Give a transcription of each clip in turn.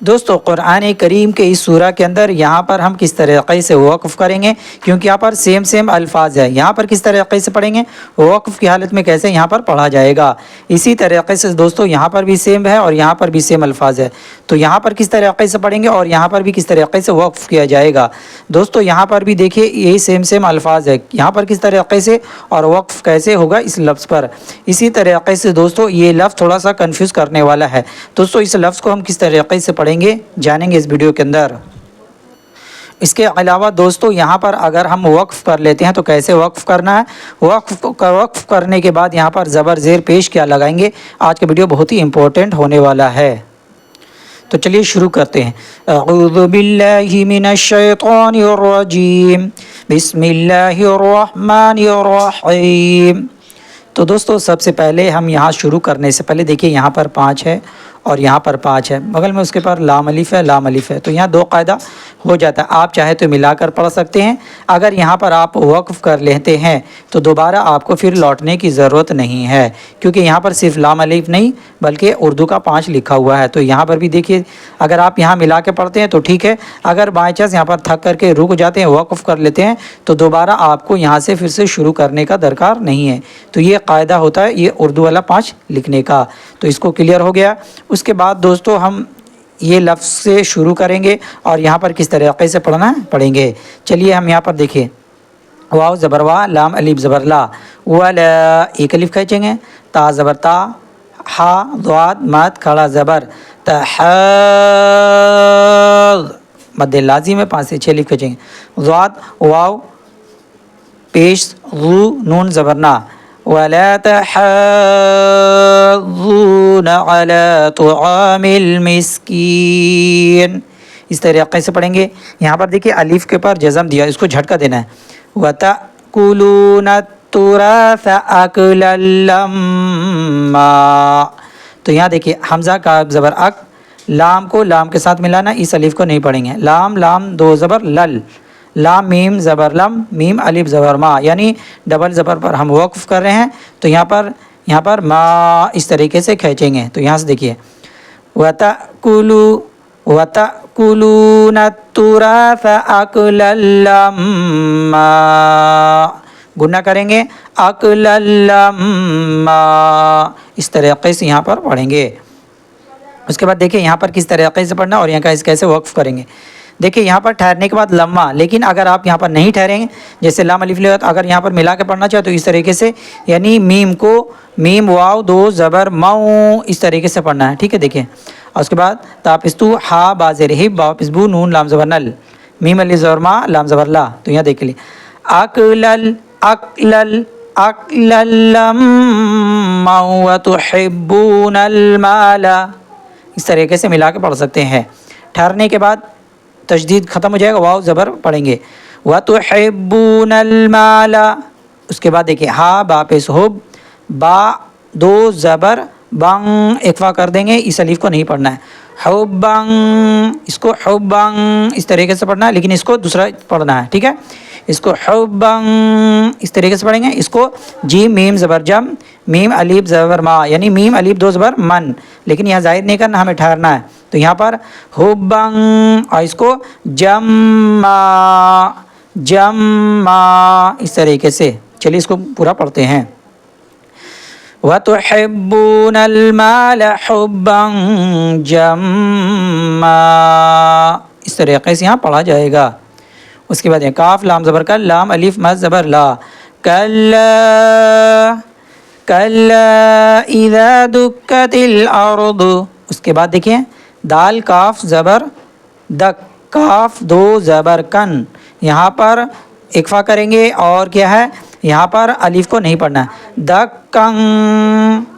دوستو قرآن کریم کے اس سورہ کے اندر یہاں پر ہم کس طریقے سے وقف کریں گے، کیونکہ یہاں پر سیم الفاظ ہے، یہاں پر کس طریقے سے پڑھیں گے، وقف کی حالت میں کیسے یہاں پر پڑھا جائے گا، اسی طریقے سے دوستو یہاں پر بھی سیم ہے اور یہاں پر بھی سیم الفاظ ہے، تو یہاں پر کس طریقے سے پڑھیں گے اور یہاں پر بھی کس طریقے سے وقف کیا جائے گا۔ دوستو یہاں پر بھی دیکھیے یہی سیم الفاظ ہے، یہاں پر کس طریقے سے اور وقف کیسے ہوگا اس لفظ پر، اسی طریقے سے دوستو یہ لفظ تھوڑا سا کنفیوز کرنے والا ہے۔ دوستو اس لفظ کو ہم کس طریقے سے پڑھیں گے جانیں گے اس ویڈیو کے اندر۔ اس کے علاوہ دوستو یہاں پر اگر ہم وقف کر لیتے ہیں تو کیسے وقف کرنا ہے، وقف کرنے کے بعد یہاں پر زبر زیر پیش کیا لگائیں گے، آج کا ویڈیو بہت ہی امپورٹنٹ ہونے والا ہے۔ تو چلیے شروع کرتے ہیں۔ اعوذ باللہ من الشیطان الرجیم، بسم اللہ الرحمن الرحیم۔ تو دوستو سب سے پہلے ہم یہاں شروع کرنے سے پہلے دیکھیے یہاں پر 5 ہے اور یہاں پر 5 ہے، بغل میں اس کے پر لام الف ہے، لام الف ہے، تو یہاں 2 قاعدہ ہو جاتا ہے، آپ چاہے تو ملا کر پڑھ سکتے ہیں۔ اگر یہاں پر آپ وقف کر لیتے ہیں تو دوبارہ آپ کو پھر لوٹنے کی ضرورت نہیں ہے، کیونکہ یہاں پر صرف لام الف نہیں بلکہ اردو کا 5 لکھا ہوا ہے، تو یہاں پر بھی دیکھیے اگر آپ یہاں ملا کے پڑھتے ہیں تو ٹھیک ہے، اگر بائی چانس یہاں پر تھک کر کے رک جاتے ہیں، وقف کر لیتے ہیں، تو دوبارہ آپ کو یہاں سے پھر سے شروع کرنے کا درکار نہیں ہے۔ تو یہ قاعدہ ہوتا ہے یہ اردو والا 5 لکھنے کا، تو اس کو کلیئر ہو گیا۔ اس کے بعد دوستو ہم یہ لفظ سے شروع کریں گے اور یہاں پر کس طریقے سے پڑھنا ہے پڑھیں گے۔ چلیے ہم یہاں پر دیکھیں، واو زبر وا، لام الف زبر لا، ولا ایک الف کھینچیں گے، تا زبر تا، ہا ضاد مد کھڑا زبر تح، مد لازم ہے 5 سے 6 الف کھینچیں گے، ضاد واو پیش غو نون زبر نا، ولا تحاضون على طعام المسكين، اس طریقے سے پڑھیں گے۔ یہاں پر دیکھیے الف کے پر جزم دیا، اس کو جھٹکا دینا ہے، وَتَأْكُلُونَ التُّرَاثَ أَكْلًا لَمًّا، تو یہاں دیکھیے حمزہ کا زبر اک، لام کو لام کے ساتھ ملانا، اس الف کو نہیں پڑھیں گے، لام لام 2 زبر لل، لام میم زبر لم، میم الف زبر ما، یعنی ڈبل زبر پر ہم وقف کر رہے ہیں، تو یہاں پر ما اس طریقے سے کھینچیں گے۔ تو یہاں سے دیکھیے وَتَأْكُلُونَ التُّرَاثَ أَكْلًا لَمًّا، گنہ کریں گے أَكْلًا لَمًّا، اس طریقے سے یہاں پر پڑھیں گے۔ اس کے بعد دیکھیں یہاں پر کس طریقے سے پڑھنا اور یہاں کا کیسے وقف کریں گے۔ دیکھیں یہاں پر ٹھہرنے کے بعد لمّا، لیکن اگر آپ یہاں پر نہیں ٹھہریں گے، جیسے لام الف لے، اگر یہاں پر ملا کے پڑھنا چاہے تو اس طریقے سے، یعنی میم کو میم واو 2 زبر مو، اس طریقے سے پڑھنا ہے، ٹھیک ہے۔ دیکھیں اور اس کے بعد تاپستو ہا بازر ہب، واو پسبو نون لام زبر نل، میم الف زبر ما، لام زبر لا، تو یہاں دیکھ لیے اکلل اکلل اکلل لمّا وتحبون المال، اس طریقے سے ملا کے پڑھ سکتے ہیں۔ ٹھہرنے کے بعد تشدید ختم ہو جائے گا، واو زبر پڑھیں گے وَتُحِبُّونَ الْمَالَ، اس کے بعد دیکھیں ہا با پیش حب، با 2 زبر بنگ، اقفا کر دیں گے، اس الف کو نہیں پڑھنا ہے، حبنگ، اس کو حبنگ اس طریقے سے پڑھنا ہے، لیکن اس کو دوسرا پڑھنا ہے، ٹھیک ہے، اس کو حبنگ اس طریقے سے پڑھیں گے۔ اس کو جیم میم زبر جم، میم الف زبر ما، یعنی میم الف 2 زبر من، لیکن یہاں ظاہر نہیں کرنا، ہمیں ٹھہرنا ہے، تو یہاں پر حبنگ، اور اس کو جمّا جمّا اس طریقے سے۔ چلیے اس کو پورا پڑھتے ہیں، وَتُحِبُّونَ الْمَالَ حُبًّا جَمًّا، اس طریقے سے یہاں پڑھا جائے گا۔ اس کے بعد کاف لام زبر کل، لام الف مد زبر لا، کلا کلا اذا دکت الارض، اس کے بعد دیکھیں دال کاف زبر دک، کاف 2 زبر کن، یہاں پر اکفا کریں گے، اور کیا ہے یہاں پر الف کو نہیں پڑھنا ہے، دکن،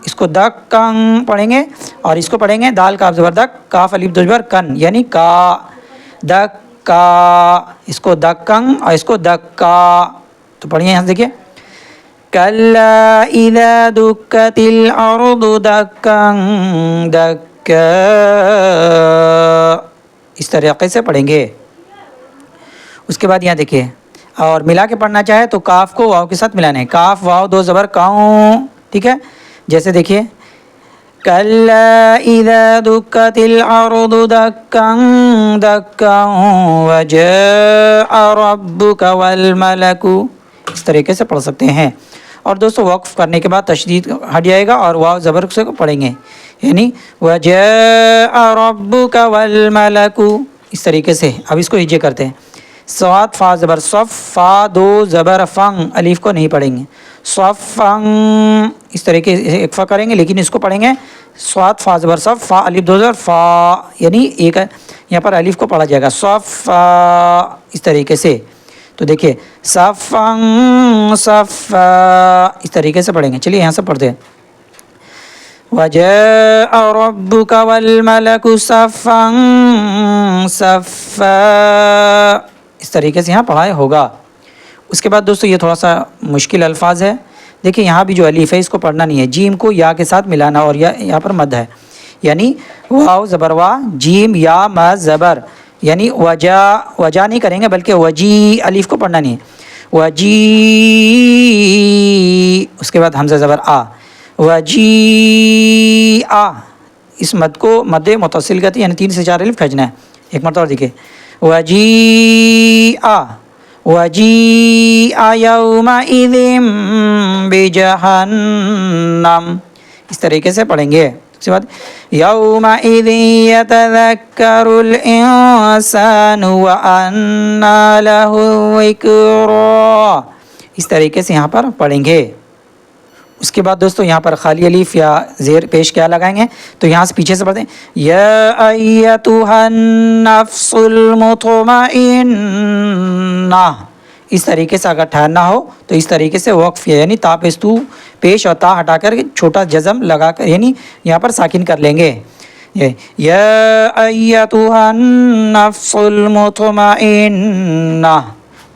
اس کو دکن پڑھیں گے، اور اس کو پڑھیں گے دال کاف زبر دک، کاف الف 2 زبر کن، یعنی کا، دکا، اس کو دکن اور اس کو دکا، تو پڑھیے یہاں سے دیکھیے کلا اذا دکت الارض دکن دکا، اس طریقے سے پڑھیں گے۔ اس کے بعد یہاں دیکھیے اور ملا کے پڑھنا چاہے تو کاف کو واو کے ساتھ ملانا ہے، کاف واو 2 زبر کاؤں، ٹھیک ہے، جیسے دیکھیے كلا إذا دكت الأرض دكا دكا وجاء ربك والملك. اس طریقے سے پڑھ سکتے ہیں. اور دوستو وقف کرنے کے بعد تشدید ہٹ جائے گا اور واو زبر سے پڑھیں گے, یعنی وجاء ربک والملک, اس طریقے سے. اب اس کو ہجے کرتے ہیں. صاد فا زبر صف, فا دو زبر فنگ, الف کو نہیں پڑھیں گے. صفنگ, اس طریقے سے اکفا کریں گے, لیکن اس کو پڑھیں گے صاد فا زبر صف, فا الف دو زبر فا, یعنی ایک یہاں پر الف کو پڑھا جائے گا صف, اس طریقے سے. تو دیکھیے صفن صفا, اس طریقے سے پڑھیں گے. چلیے یہاں سے پڑھتے ہیں. وجاء ربک والملک صفا صفا, اس طریقے سے یہاں پڑھایا ہوگا. اس کے بعد دوستو یہ تھوڑا سا مشکل الفاظ ہے. دیکھیں یہاں بھی جو الف ہے اس کو پڑھنا نہیں ہے, جیم کو یا کے ساتھ ملانا, اور یہاں پر مد ہے, یعنی واو زبر وا, جیم یا مد زبر, یعنی وجا نہیں کریں گے بلکہ وجی, الف کو پڑھنا نہیں ہے. وجی, اس کے بعد حمزہ زبر آ, وجی آ, اس مد کو مد متصل کہتے ہیں, یعنی 3 سے 4 الف کھجنا ہے. ایک مرتبہ اور دیکھیں وجی آ, وجی آ یومئذ بجہنم, اس طریقے سے پڑھیں گے. اس کے بعد یومئذ یتذکر الانسان وانیٰ لہ الذکریٰ, اس طریقے سے یہاں پر پڑھیں گے. اس کے بعد دوستو یہاں پر خالی الف یا زیر پیش کیا لگائیں گے, تو یہاں سے پیچھے سے پڑھتے ہیں یا ایتھا النفس المطمئنہ, اس طریقے سے. اگر ٹھہرنا ہو تو اس طریقے سے وقف, یعنی تا پیستو پیش اور تا ہٹا کر چھوٹا جزم لگا کر, یعنی یہاں پر ساکن کر لیں گے. یا ایتھا النفس المطمئنہ,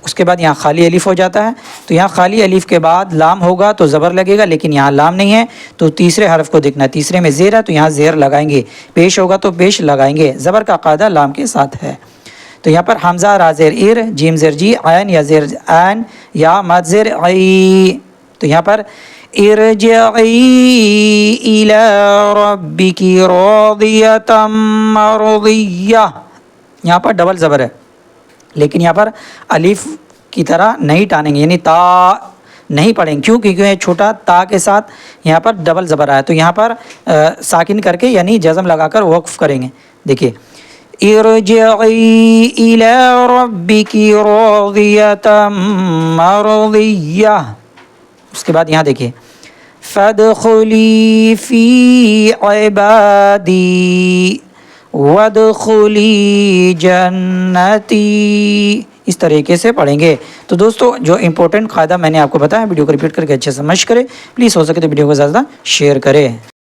اس کے بعد یہاں خالی الف ہو جاتا ہے. تو یہاں خالی الف کے بعد لام ہوگا تو زبر لگے گا, لیکن یہاں لام نہیں ہے تو تیسرے حرف کو دیکھنا ہے. تیسرے میں زیر ہے تو یہاں زیر لگائیں گے, پیش ہوگا تو پیش لگائیں گے. زبر کا قاعدہ لام کے ساتھ ہے. تو یہاں پر حمزہ را زیر ار, جیم زیر جی, عین یا زیر عین, یا مد زیر عی. تو یہاں پر ارجعی الی ربک راضیۃ مرضیہ, یہاں پر ڈبل زبر ہے, لیکن یہاں پر الف کی طرح نہیں ٹانیں گے, یعنی تا نہیں پڑھیں گے. کیوں؟ کیونکہ چھوٹا تا کے ساتھ یہاں پر ڈبل زبر آیا, تو یہاں پر ساکن کر کے یعنی جزم لگا کر وقف کریں گے. دیکھیے ارجعی الی ربک راضیۃ مرضیہ. اس کے بعد یہاں دیکھیے فادخلی فی عبادی وادخلی جنتی, اس طریقے سے پڑھیں گے. تو دوستو جو امپورٹنٹ قاعدہ میں نے آپ کو بتایا, ویڈیو کو ریپیٹ کر کے اچھے سے سمجھ کرے. پلیز ہو سکے تو ویڈیو کو زیادہ شیئر کرے.